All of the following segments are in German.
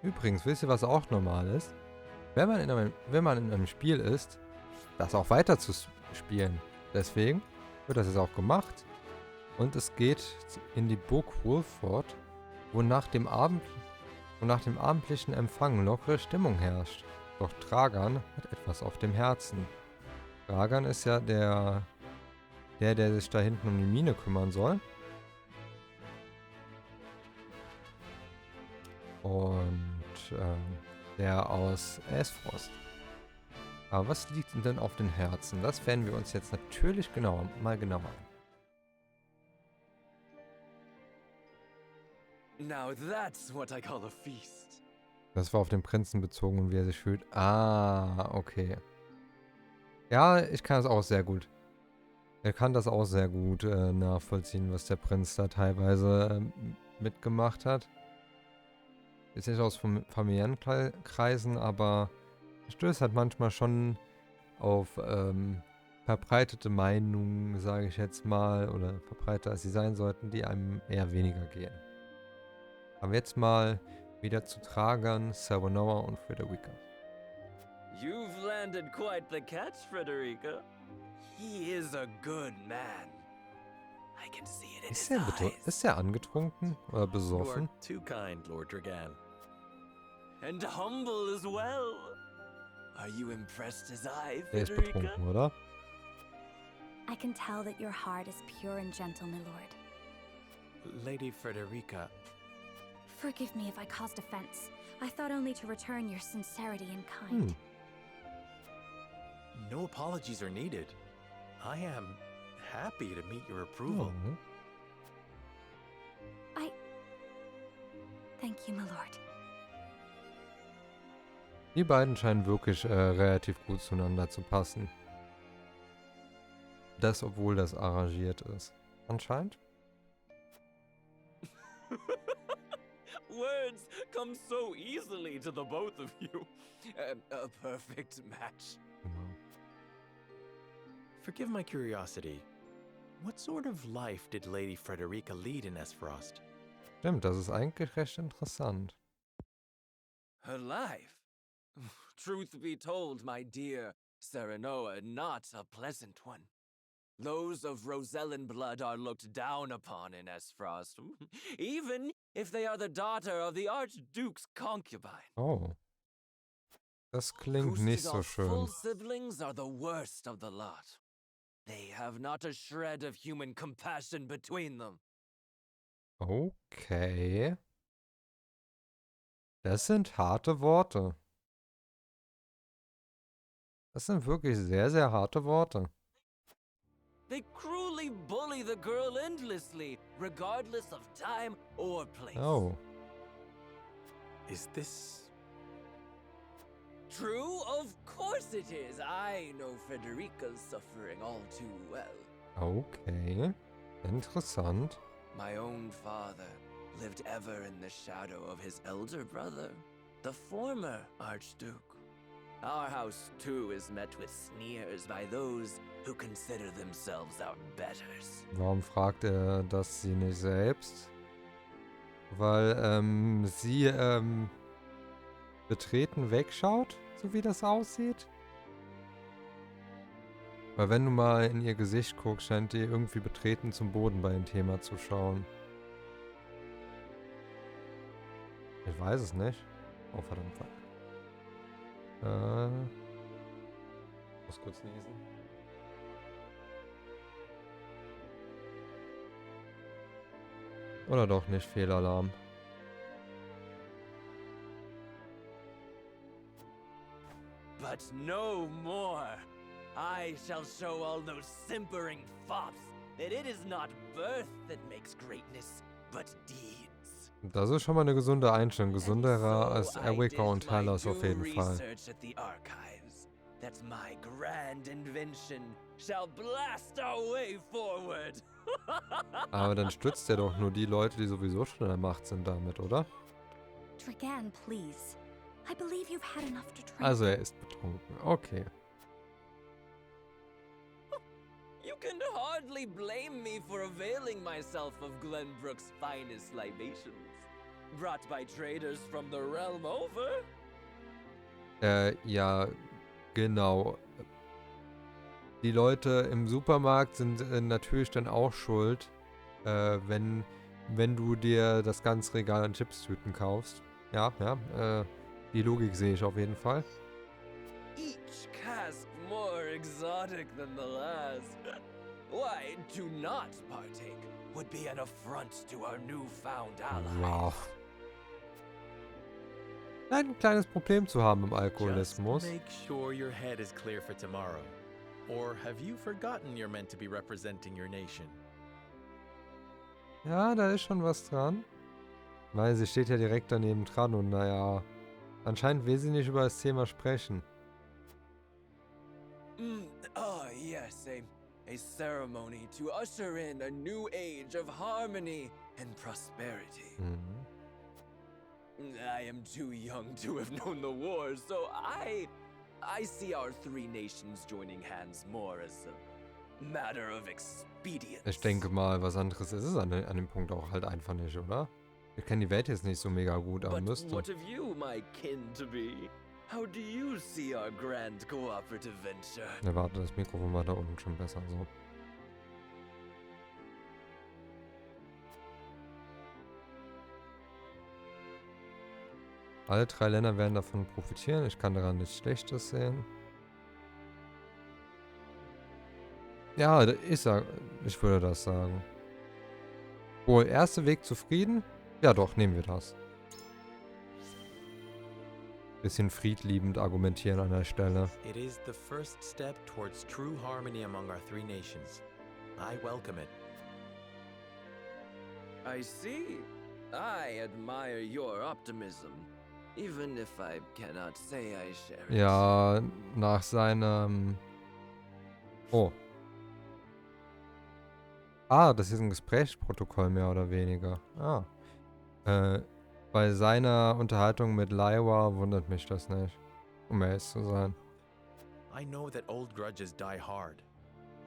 Übrigens, wisst ihr, was auch normal ist? Wenn man in einem Spiel ist, das auch weiter zu spielen. Deswegen wird das jetzt auch gemacht. Und es geht in die Burg Wolffort, wo nach dem abendlichen Empfang lockere Stimmung herrscht. Doch Dragan hat etwas auf dem Herzen. Dragan ist ja der sich da hinten um die Mine kümmern soll. Und der aus Aesfrost. Aber was liegt ihm denn auf den Herzen? Das werden wir uns jetzt natürlich mal genauer an. Now that's what I call a feast. Das war auf den Prinzen bezogen und wie er sich fühlt. Ah, okay. Ja, ich kann das auch sehr gut. Er kann das auch sehr gut nachvollziehen, was der Prinz da teilweise mitgemacht hat. Ist nicht aus familiären Kreisen, aber stößt halt manchmal schon auf verbreitete Meinungen, sage ich jetzt mal, oder verbreiteter als sie sein sollten, die einem eher weniger gehen. Aber jetzt mal wieder zu Dragan, Serenoa und Frederica. You've landed quite the catch, Frederica. He is a good man. I can see it in his eyes. Ist er angetrunken oder besoffen? You are too kind, Lord Dragan. And humble as well. Are you impressed as I, Er ist Frederica? betrunken, oder? I can tell that your heart is pure and gentle, my lord. Lady Frederica, Forgive me if I caused offense. I thought only to return your sincerity and kind. no apologies are needed. I am happy to meet your approval. Mhm. Thank you, my lord. Die beiden scheinen wirklich relativ gut zueinander zu passen. Das, obwohl das arrangiert ist. Anscheinend. Words come so easily to the both of you. A perfect match. Genau. Forgive my curiosity. What sort of life did Lady Frederica lead in Aesfrost? Stimmt, das ist eigentlich recht interessant. Her life? Truth be told, my dear Serenoa, not a pleasant one. Those of Rosellen blood are looked down upon in Aesfrost, even if they are the daughter of the Archduke's concubine. Oh. Das klingt nicht so schön. Full siblings are the worst of the lot. They have not a shred of human compassion between them. Okay. Das sind harte Worte. Das sind wirklich sehr, sehr harte Worte. They cruelly bully the girl endlessly, regardless of time or place. Oh. Is this... True? Of course it is. I know Frederica's suffering all too well. Okay. Interessant. My own father lived ever in the shadow of his elder brother, the former Archduke. Our house, too, is met with sneers by those who consider themselves our betters. Warum fragt er das sie nicht selbst? Weil sie betreten wegschaut, so wie das aussieht? Weil wenn du mal in ihr Gesicht guckst, scheint die irgendwie betreten zum Boden bei dem Thema zu schauen. Ich weiß es nicht. Oh, verdammt. Muss kurz niesen. Oder doch nicht, Fehlalarm. But no more. I shall show all those simpering fops that it is not birth that makes greatness, but deeds. Das ist schon mal eine gesunde Einstellung. Gesunderer als Erwicker und Talos auf jeden Fall. That my grand invention shall blast our way forward. Aber dann stützt er doch nur die Leute, die sowieso schon in der Macht sind damit, oder? Dragan, please. I believe you've had enough to drink. Also er ist betrunken. Okay. You can hardly blame me for availing myself of Glenbrook's finest libations. Brought by traders from the realm over? Ja, genau. Die Leute im Supermarkt sind natürlich dann auch schuld, wenn du dir das ganze Regal an Chipstüten kaufst. Ja, die Logik sehe ich auf jeden Fall. Each cask more exotic than the last. Why, to not partake would be an affront to our newfound allies. Wow. Ein kleines Problem zu haben im Alkoholismus. Just make sure your head is clear for tomorrow. Or have you forgotten you're meant to be representing your nation? Ja, da ist schon was dran. Weil sie steht ja direkt daneben dran und naja, anscheinend will sie nicht über das Thema sprechen. Yes, a ceremony to usher in a new age of harmony and prosperity. Mhm. I am too young to have known the war, so I see our three nations joining hands more as a matter of expedience. Ich denke mal, was anderes ist es an dem Punkt auch halt einfach nicht, oder? Ich kenne die Welt jetzt nicht so mega gut, aber But müsste. what of you, my kin to be? How do you see our grand cooperative venture? Ne, warte, das Mikrofon war da unten schon besser, so. Alle 3 Länder werden davon profitieren. Ich kann daran nichts Schlechtes sehen. Ja, ich würde das sagen. Wohl, erster Weg zu Frieden? Ja doch, nehmen wir das. Bisschen friedliebend argumentieren an der Stelle. It is the first step towards true harmony among our three nations. I welcome it. I see. I admire your optimism, even if I cannot say I share it. Ja, nach seinem... Oh. Ah, das ist ein Gesprächsprotokoll mehr oder weniger. Ah. Bei seiner Unterhaltung mit Laiwa wundert mich das nicht, um ehrlich zu sein. I know that old grudges die hard.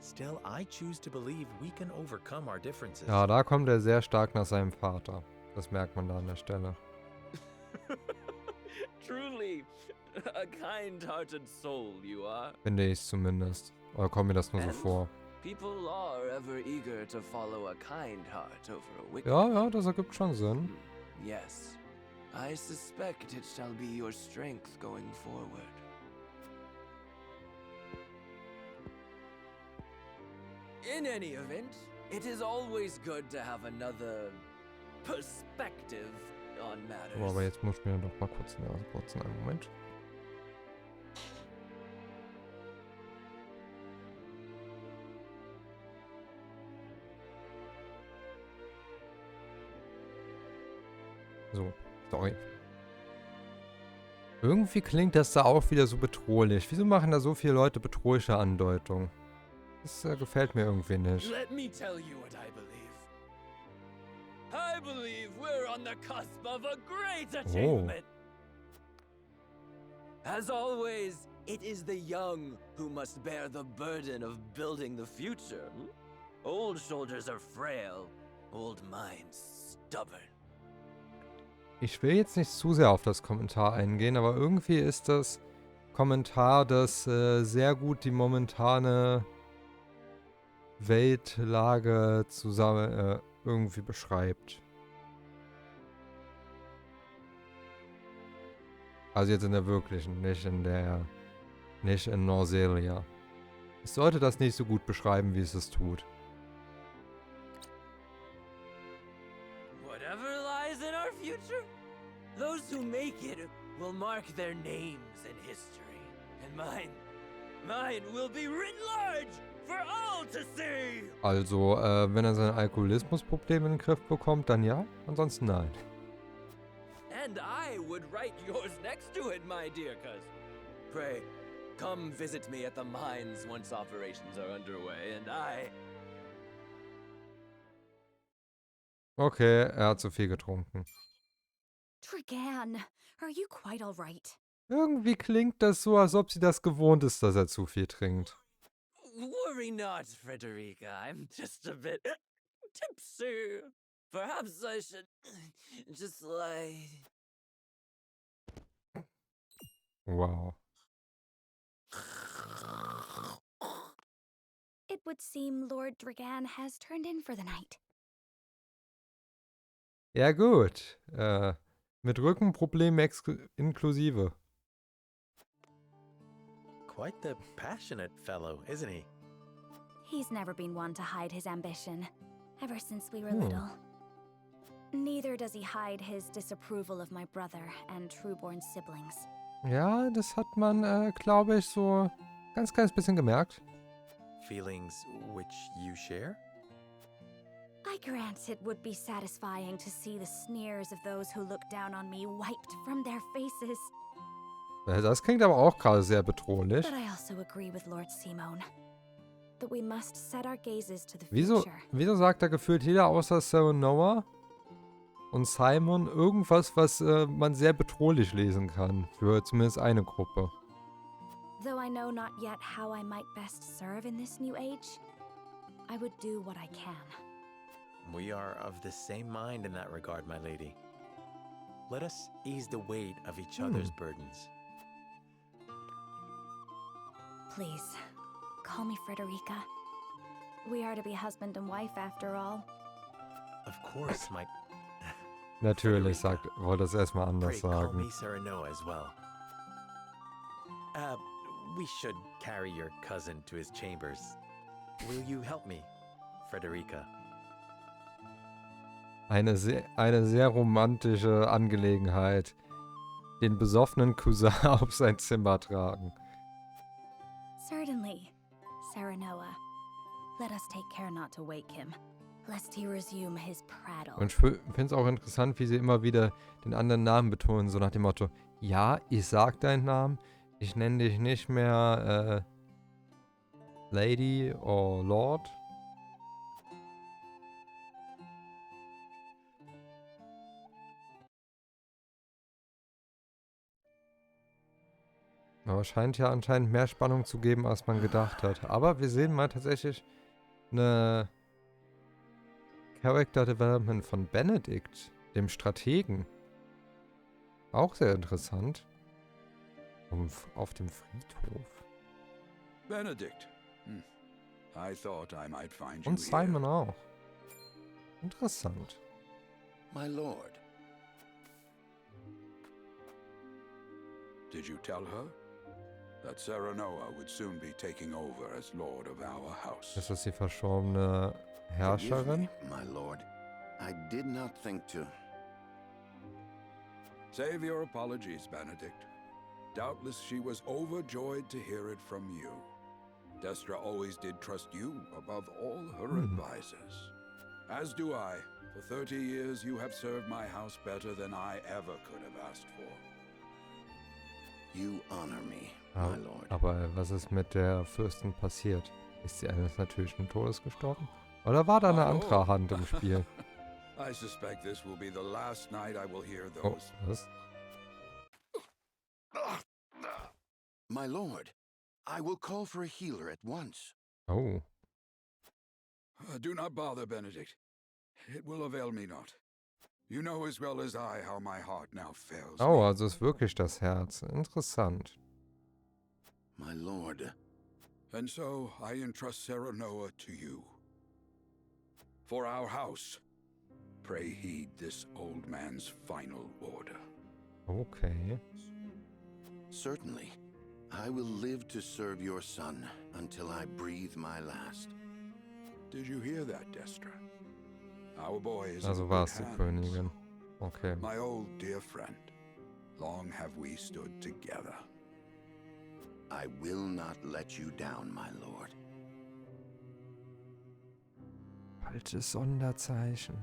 Still, I choose to believe we can overcome our differences. Ja, da kommt er sehr stark nach seinem Vater. Das merkt man da an der Stelle. Truly, a kind-hearted soul you are. Finde ich zumindest. Oder kommt mir das nur so vor? People are ever eager to follow a kind heart over a wicked. Ja, das ergibt schon Sinn. Yes. I suspect it shall be your strength going forward. In any event, it is always good to have another perspective on matters. Oh, aber jetzt muss ich mir doch mal kurz die Nase putzen. Einen Moment. So, sorry. Irgendwie klingt das da auch wieder so bedrohlich. Wieso machen da so viele Leute bedrohliche Andeutungen? Das gefällt mir irgendwie nicht. Let me tell you what I believe. I believe we're on the cusp of a great achievement. As always, it is the young who must bear the burden of building the future. Old shoulders are frail, old minds stubborn. Ich will jetzt nicht zu sehr auf das Kommentar eingehen, aber irgendwie ist das Kommentar, das sehr gut die momentane Weltlage zusammen irgendwie beschreibt. Also jetzt in der wirklichen, nicht in Norselia. Ich sollte das nicht so gut beschreiben, wie es es tut. Whatever lies in our future, those who make it will mark their names in history. And mine will be written large for all to see. Also, wenn er sein Alkoholismusproblem in den Griff bekommt, dann ja, ansonsten nein. And I would write yours next to it, my dear cousin. Pray, come visit me at the mines once operations are underway, and I... Okay, er hat zu viel getrunken. Dragan, are you quite all right? Irgendwie klingt das so, als ob sie das gewohnt ist, dass er zu viel trinkt. Worry not, Frederica. I'm just a bit tipsy. Perhaps I should just lie. Wow. It would seem Lord Dragan has turned in for the night. Ja gut. Mit Rückenproblemen inklusive. Quite the passionate fellow, isn't he? He's never been one to hide his ambition, ever since we were little. Neither does he hide his disapproval of my brother and trueborn siblings. Ja, das hat man, glaube ich, so ganz kleines bisschen gemerkt. Feelings which you share? I grant it would be satisfying to see the sneers of those who look down on me wiped from their faces. Das klingt aber auch gerade sehr bedrohlich. But I also agree with Lord Symon that we must set our gazes to the Wieso sagt da gefühlt jeder außer Serenoa und Simon irgendwas, was man sehr bedrohlich lesen kann, für zumindest eine Gruppe? Though I know not yet how I might best serve in this new age, I would do what I can. We are of the same mind in that regard, my lady. Let us ease the weight of each other's burdens. Please, call me Frederica. We are to be husband and wife after all. Of course, my... Natürlich, wollte es erstmal Pray anders call sagen. me Serenoa as well. We should carry your cousin to his chambers. Will you help me, Frederica? Eine sehr romantische Angelegenheit. Den besoffenen Cousin auf sein Zimmer tragen. Certainly, Serenoa. Let us take care not to wake him, lest he resume his prattle. Und ich finde es auch interessant, wie sie immer wieder den anderen Namen betonen, so nach dem Motto, ja, ich sag deinen Namen, ich nenne dich nicht mehr Lady or Lord. Aber es scheint ja anscheinend mehr Spannung zu geben, als man gedacht hat. Aber wir sehen mal tatsächlich eine Character Development von Benedikt, dem Strategen. Auch sehr interessant. Auf dem Friedhof. Benedict. I thought I might find you Und here. Simon auch. Interessant. My lord. Did you tell her that Serenoa would soon be taking over as lord of our house? Ist das die verstorbene Herrscherin? Forgive me, my lord. I did not think to. Save your apologies, Benedict. Doubtless she was overjoyed to hear it from you. Destra always did trust you above all her advisors. As do I. For 30 years you have served my house better than I ever could have asked for. You honor me, my lord. Aber was ist mit der Fürstin passiert? Ist sie eines natürlichen Todes gestorben? Oder war da eine andere Hand im Spiel? I suspect this will be the last night I will hear Oh, those. was? My lord, I will call for a healer at once. Oh. Do not bother, Benedict. It will avail me not. You know as well as I how my heart now fails Oh, me. also ist wirklich das Herz. Interessant. My lord. And so I entrust Serenoa to you. For our house, pray heed this old man's final order. Okay. Certainly. I will live to serve your son until I breathe my last. Did you hear that, Destra? Our boy is Also in war good es die hands. Königin. Okay. My old dear friend, long have we stood together. I will not let you down, my lord. Falsches Sonderzeichen.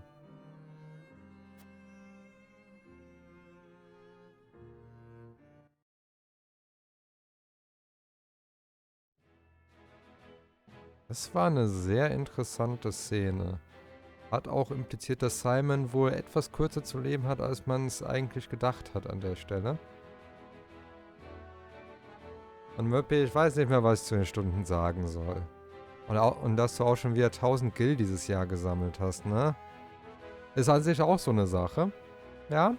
Das war eine sehr interessante Szene. Hat auch impliziert, dass Simon wohl etwas kürzer zu leben hat, als man es eigentlich gedacht hat an der Stelle. Und Möppi, ich weiß nicht mehr, was ich zu den Stunden sagen soll. Und dass du auch schon wieder 1000 Gil dieses Jahr gesammelt hast, ne? Ist an sich auch so eine Sache. Ja.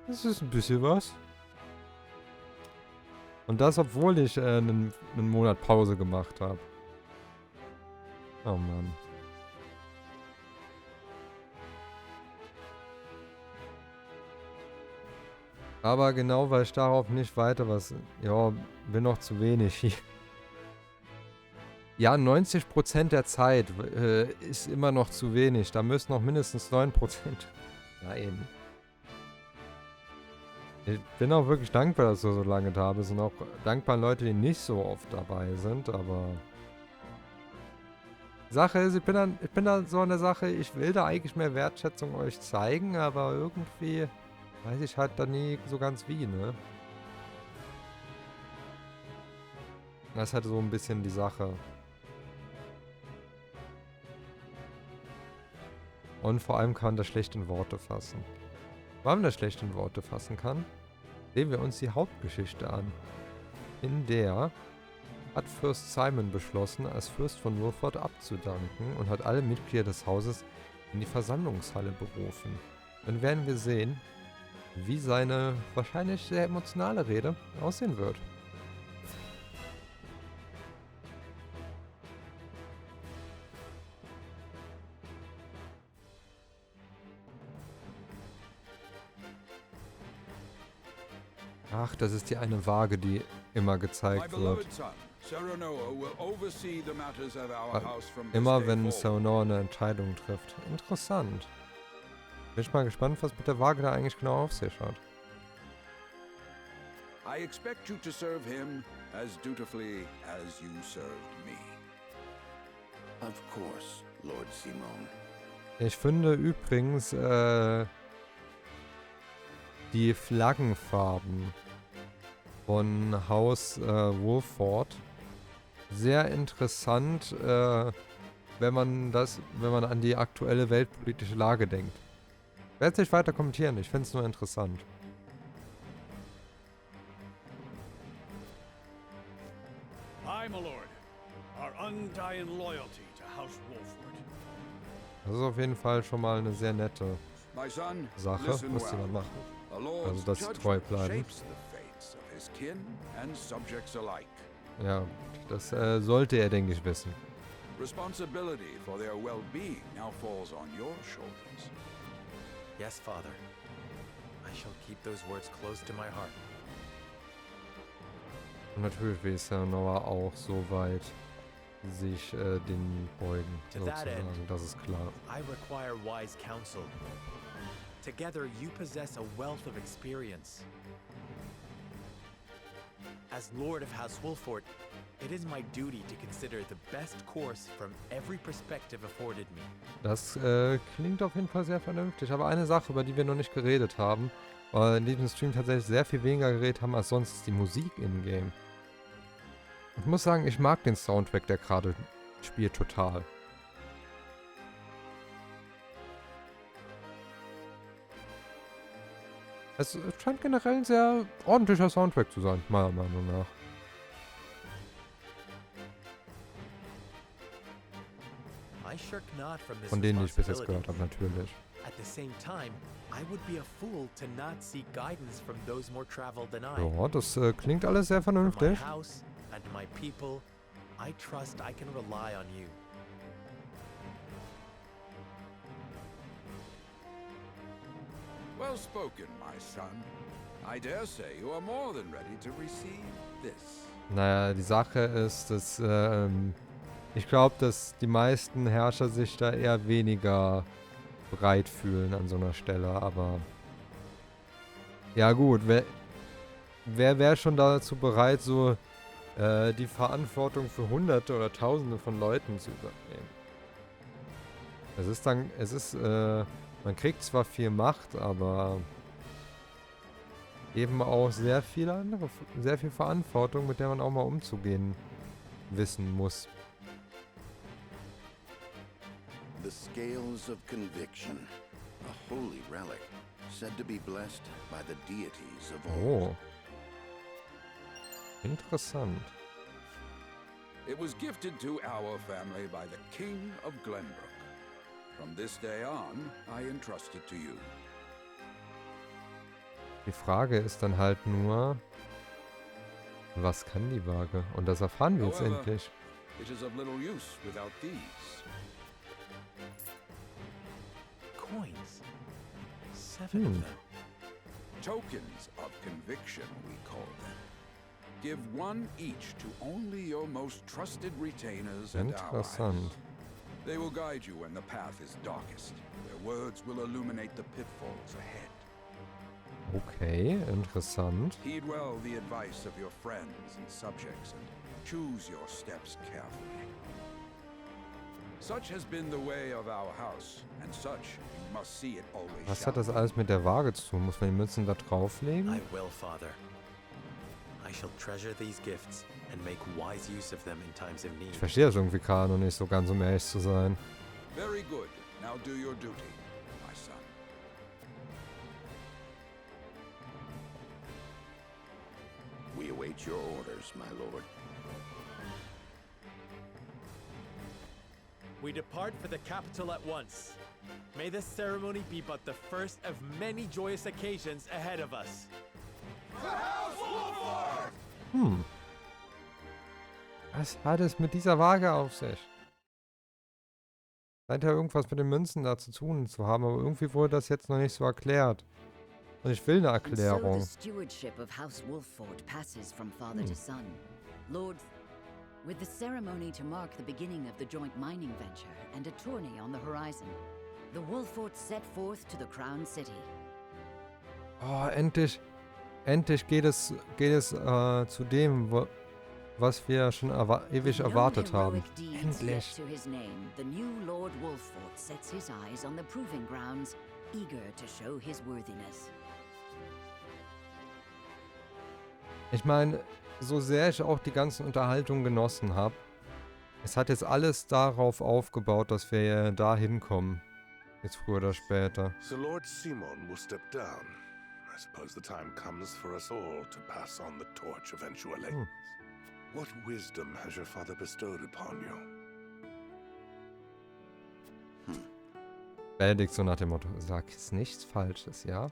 Das ist ein bisschen was. Und das, obwohl ich einen Monat Pause gemacht habe. Oh Mann. Aber genau, weil ich darauf nicht weiter was... Ja, bin noch zu wenig hier. Ja, 90% der Zeit ist immer noch zu wenig. Da müssen noch mindestens 9%. Ja, eben. Ich bin auch wirklich dankbar, dass du so lange da bist. Und auch dankbar an Leute, die nicht so oft dabei sind. Aber... Sache ist, ich bin da so eine Sache, ich will da eigentlich mehr Wertschätzung euch zeigen, aber irgendwie weiß ich halt da nie so ganz wie, ne? Das ist halt so ein bisschen die Sache. Und vor allem kann man das schlecht in Worte fassen. Weil man das schlecht in Worte fassen kann, sehen wir uns die Hauptgeschichte an. In der hat Fürst Symon beschlossen, als Fürst von Wolffort abzudanken und hat alle Mitglieder des Hauses in die Versammlungshalle berufen. Dann werden wir sehen, wie seine wahrscheinlich sehr emotionale Rede aussehen wird. Ach, das ist die eine Waage, die immer gezeigt wird. Immer wenn Serenoa eine Entscheidung trifft. Interessant. Bin ich mal gespannt, was mit der Waage da eigentlich genau auf sich hat. I expect you to serve him as dutifully as you served me. Of course, Lord Symon. Ich finde übrigens die Flaggenfarben von Haus Wolffort sehr interessant, wenn man an die aktuelle weltpolitische Lage denkt. Ich werde es nicht weiter kommentieren, ich finde es nur interessant. I, my lord, our undying loyalty to House Wolffort. Das ist auf jeden Fall schon mal eine sehr nette Sache, was die man machen. Also das treu bleiben. Ja, das sollte er, denke ich, wissen. Responsibility for their well-being now falls on your shoulders. Yes, Father. I shall keep those words close to my heart. Und natürlich will Serenoa auch so weit sich den beugen, sozusagen, das ist klar. I require wise counsel. Together you possess a wealth of experience. As Lord of House Wolffort, it is my duty to consider the best course from every perspective afforded me. Das klingt auf jeden Fall sehr vernünftig, aber eine Sache, über die wir noch nicht geredet haben, weil in diesem Stream tatsächlich sehr viel weniger geredet haben als sonst, ist die Musik in-game. Ich muss sagen, ich mag den Soundtrack, der gerade spielt, total. Es scheint generell ein sehr ordentlicher Soundtrack zu sein, meiner Meinung nach. Von denen, die ich bis jetzt gehört habe, natürlich. Ja, das klingt alles sehr vernünftig. Well spoken, my son. I dare say you are more than ready to receive this. Naja, die Sache ist, dass ich glaube, dass die meisten Herrscher sich da eher weniger bereit fühlen an so einer Stelle, aber ja gut, wer wäre schon dazu bereit, so die Verantwortung für Hunderte oder Tausende von Leuten zu übernehmen? Man kriegt zwar viel Macht, aber eben auch sehr viel Verantwortung, mit der man auch mal umzugehen wissen muss. The scales of conviction, a holy relic, said to be blessed by the deities of old. Oh. Interessant. It was gifted to our family by the King of Glenbrook. From this day on, I entrust it to you. Die Frage ist dann halt nur, was kann die Waage? Und das erfahren wir jetzt However, endlich. it is of little use without these. Coins. 7 of them. Tokens of conviction, we call them. Give one each to only your most trusted retainers and allies. Interessant. They will guide you when the path is darkest. Their words will illuminate the pitfalls ahead. Okay, interessant. Heed well the advice of your friends and subjects and choose your steps carefully. Such has been the way of our house, and such you must see it always. Was hat das alles mit der Waage zu tun? Muss man die Münzen da drauflegen? I will, Father. I shall treasure these gifts and make wise use of them in times of need. Ich verstehe das irgendwie gerade noch nicht so ganz, um ehrlich zu sein. Very good. Now do your duty, my son. We await your orders, my lord. We depart for the capital at once. May this ceremony be but the first of many joyous occasions ahead of us. Was hat es mit dieser Waage auf sich? Scheint ja irgendwas mit den Münzen da zu tun zu haben, aber irgendwie wurde das jetzt noch nicht so erklärt. Und ich will eine And so Erklärung. the stewardship of House Wolffort passes from father to son. Lord, with the ceremony to mark the beginning of the joint mining venture and a tourney on the horizon, the Wolfforts set forth to the Crown City. Oh, endlich geht es zu dem, was wir schon ewig With no erwartet haben. heroic deeds yet Endlich. to his name, the new Lord Wolffort sets his eyes on the proving grounds, eager to show his worthiness. Ich meine, so sehr ich auch die ganzen Unterhaltungen genossen habe, es hat jetzt alles darauf aufgebaut, dass wir da hinkommen. Jetzt früher oder später. So Lord Symon will step down. I suppose the time comes for us all to pass on the torch eventually. What wisdom has your father bestowed upon you? Benedikt so nach dem Motto, sag jetzt nichts Falsches, ja?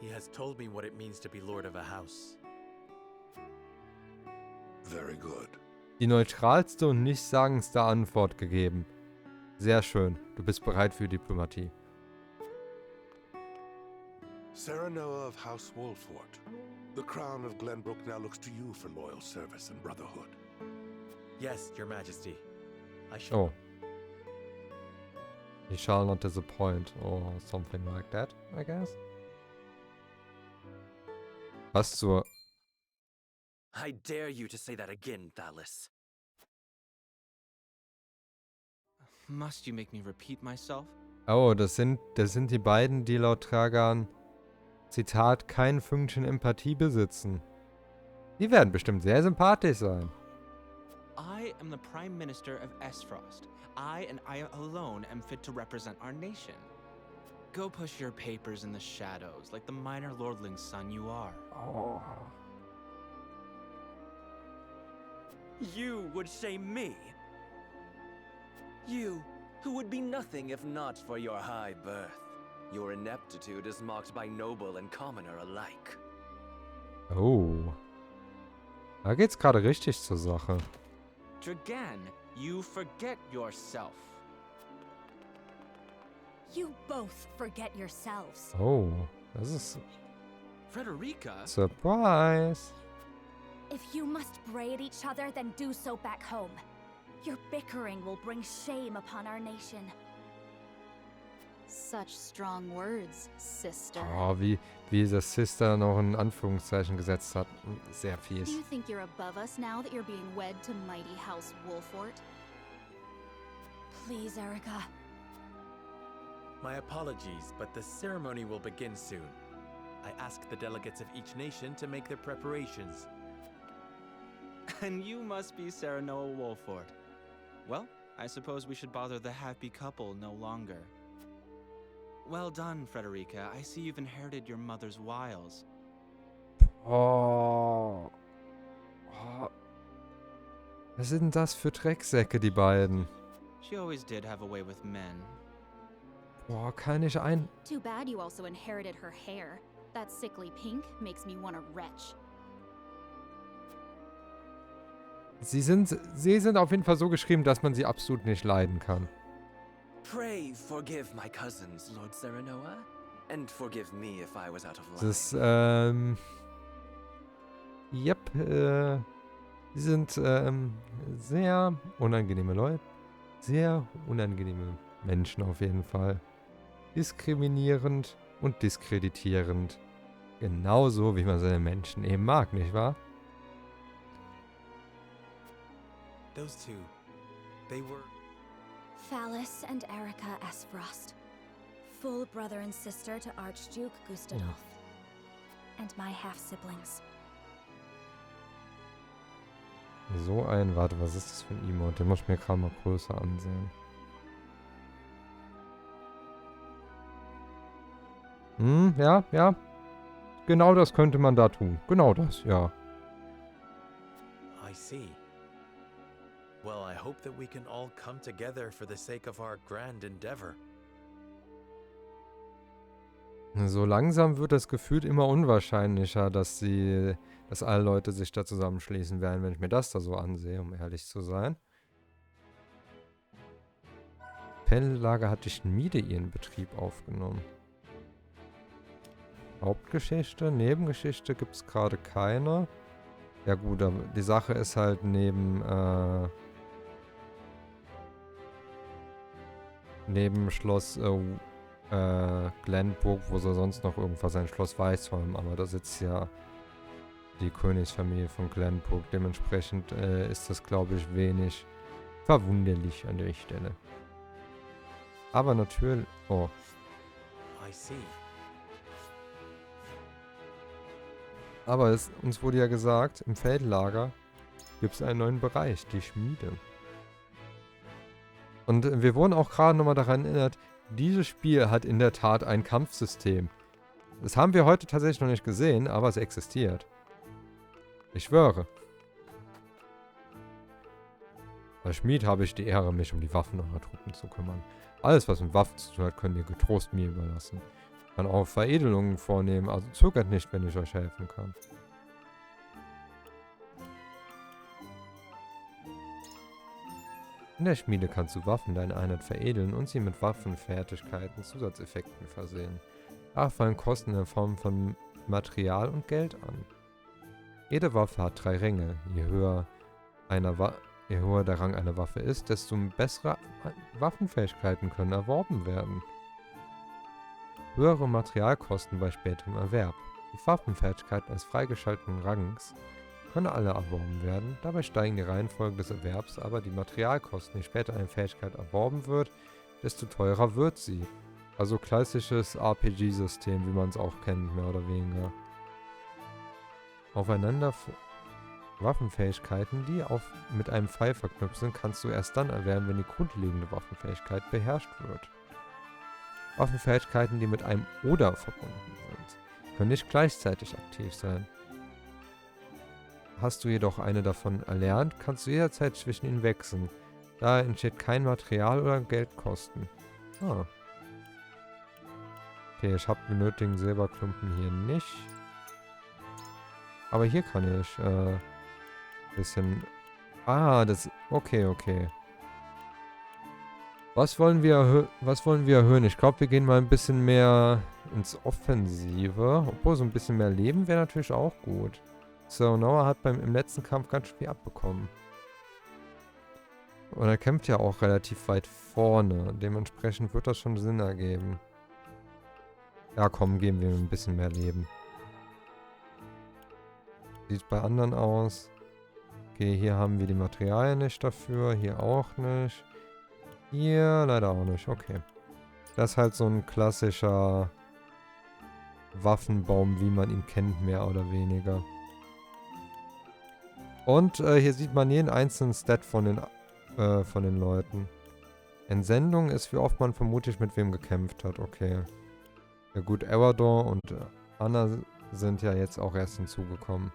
He has told me what it means to be lord of a house. Very good. Die neutralste und nichtssagendste Antwort gegeben. Sehr schön. Du bist bereit für Diplomatie. Serenoa of House Wolffort. The crown of Glenbrook now looks to you for loyal service and brotherhood. Yes, your majesty. I shall. Oh. He shall not disappoint or something like that, I guess. Was zur... I dare you to say that again, Thalys. Must you make me repeat myself? Oh, das sind die beiden, die laut Dragan, Zitat, kein Fünkchen Empathie besitzen. Die werden bestimmt sehr sympathisch sein. I am the Prime Minister of Aesfrost. I and I alone am fit to represent our nation. Go push your papers in the shadows like the minor lordling's son you are. Oh. You would shame me? You, who would be nothing if not for your high birth. Your ineptitude is mocked by noble and commoner alike. Oh. Da geht's gerade richtig zur Sache. Dragan, you forget yourself. You both forget yourselves. Oh, das ist... Frederica? Surprise! If you must bray at each other, then do so back home. Your bickering will bring shame upon our nation. Such strong words, sister. Oh, wie das Sister noch in Anführungszeichen gesetzt hat. Sehr Do fies. you think you're above us now that you're being wed to mighty House Wolffort? Please, Erica. My apologies, but the ceremony will begin soon. I ask the delegates of each nation to make their preparations. And you must be Serenoa Wolffort. Well, I suppose we should bother the happy couple no longer. Well done, Frederica. I see you've inherited your mother's wiles. Oh. Oh. Was sind denn das für Drecksäcke, die beiden? She always did have a way with men. Boah, kann ich ein... Too bad you also inherited her hair. That sickly pink makes me want to retch. Sie sind auf jeden Fall so geschrieben, dass man sie absolut nicht leiden kann. Pray forgive my cousins, Lord Serenoa, and forgive me if I was out of line. Das ist, yep, sie sind, sehr unangenehme Leute. Sehr unangenehme Menschen auf jeden Fall. Diskriminierend und diskreditierend. Genauso, wie man seine Menschen eben mag, nicht wahr? Those two, they were... Phallus and Erica Aesfrost. Full brother and sister to Archduke Gustadolf. And my half-siblings. So ein, warte, was ist das für ein Emote? Den muss ich mir gerade mal größer ansehen. Ja, ja. Genau das könnte man da tun. Genau das, ja. I see. Well, I hope that we can all come together for the sake of our grand endeavor. So langsam wird das Gefühl immer unwahrscheinlicher, dass alle Leute sich da zusammenschließen werden, wenn ich mir das da so ansehe, um ehrlich zu sein. Pendellager hat die Schmiede ihren Betrieb aufgenommen. Hauptgeschichte, Nebengeschichte gibt es gerade keine. Ja gut, aber die Sache ist halt neben Schloss Glenbrook, wo soll sonst noch irgendwas sein? Schloss Weißholm, aber da sitzt ja die Königsfamilie von Glenbrook. Dementsprechend ist das, glaube ich, wenig verwunderlich an der Stelle. Aber natürlich... Oh. I see. Aber uns wurde ja gesagt, im Feldlager gibt es einen neuen Bereich, die Schmiede. Und wir wurden auch gerade nochmal daran erinnert, dieses Spiel hat in der Tat ein Kampfsystem. Das haben wir heute tatsächlich noch nicht gesehen, aber es existiert. Ich schwöre. Als Schmied habe ich die Ehre, mich um die Waffen eurer Truppen zu kümmern. Alles, was mit Waffen zu tun hat, könnt ihr getrost mir überlassen. Ich kann auch Veredelungen vornehmen, also zögert nicht, wenn ich euch helfen kann. In der Schmiede kannst du Waffen deiner Einheit veredeln und sie mit Waffenfertigkeiten, Zusatzeffekten versehen. Da fallen Kosten in der Form von Material und Geld an. Jede Waffe hat 3 Ränge. Je höher der Rang einer Waffe ist, desto bessere Waffenfähigkeiten können erworben werden. Höhere Materialkosten bei späterem Erwerb. Die Waffenfertigkeiten eines freigeschalteten Rangs können alle erworben werden. Dabei steigen die Reihenfolge des Erwerbs, aber die Materialkosten, je später eine Fähigkeit erworben wird, desto teurer wird sie. Also klassisches RPG-System, wie man es auch kennt, mehr oder weniger. Aufeinander Waffenfähigkeiten, die mit einem Pfeil verknüpft sind, kannst du erst dann erwerben, wenn die grundlegende Waffenfähigkeit beherrscht wird. Waffenfähigkeiten, die mit einem oder verbunden sind, können nicht gleichzeitig aktiv sein. Hast du jedoch eine davon erlernt, kannst du jederzeit zwischen ihnen wechseln. Da entsteht kein Material- oder Geldkosten. Ah. Okay, ich habe den nötigen Silberklumpen hier nicht. Aber hier kann ich bisschen... Ah, das... Okay, okay. Was wollen wir erhöhen? Ich glaube, wir gehen mal ein bisschen mehr ins Offensive. Obwohl, so ein bisschen mehr Leben wäre natürlich auch gut. Serenoa hat im letzten Kampf ganz schön viel abbekommen. Und er kämpft ja auch relativ weit vorne. Dementsprechend wird das schon Sinn ergeben. Ja, komm, geben wir ihm ein bisschen mehr Leben. Sieht bei anderen aus. Okay, hier haben wir die Materialien nicht dafür. Hier auch nicht. Hier leider auch nicht. Okay. Das ist halt so ein klassischer Waffenbaum, wie man ihn kennt, mehr oder weniger. Und hier sieht man jeden einzelnen Stat von den Leuten. Entsendung ist, wie oft man vermutlich mit wem gekämpft hat. Okay. Ja gut, Everdor und Anna sind ja jetzt auch erst hinzugekommen.